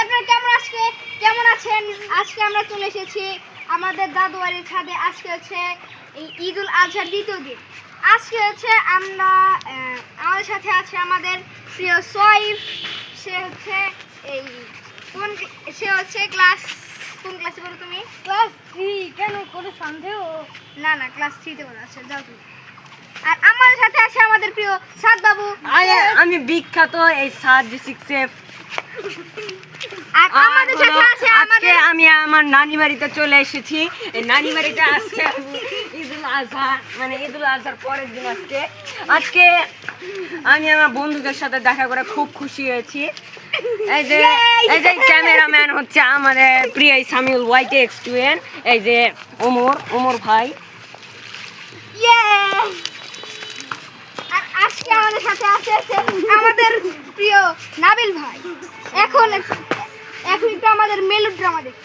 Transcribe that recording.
আপনারা কেমন আছেন? আজকে আমরা চলে এসেছি আমাদের দাদু বাড়ির ছাদে। আজকে হচ্ছে এই ঈদুল আজহার দ্বিতীয় দিন। আজকে হচ্ছে আমরা আমাদের সাথে আছে আমাদের প্রিয় সইফ। সে হচ্ছে কোন ক্লাসে পড়ো তুমি? ক্লাস 3। কেন কোনো সন্দেহ? না ক্লাস 3-তে পড়ো। আচ্ছা যাও তুমি। আর আমাদের সাথে আছে আমাদের প্রিয় সাদ বাবু। আমি বিখ্যাত এই সার্জিসিক্সেফ। আর আমাদের সাথে আছে আজকে আমি আমার নানি বাড়িতে চলে এসেছি। এই নানি বাড়িতে আজকে ঈদুল আজহার পরের দিন আজকে আমি আমার বন্ধুদের সাথে দেখা করে খুব খুশি হয়েছি। এই যে ক্যামেরাম্যান হচ্ছে আমাদের প্রিয় সামিউল ওয়াইটি এক্স2এন। এই যে ওমর ভাই। আর আজকে আমাদের সাথে আছে আমাদের প্রিয় নাবিল ভাই। এখন একটু আমাদের মেলোড্রামা দেখি।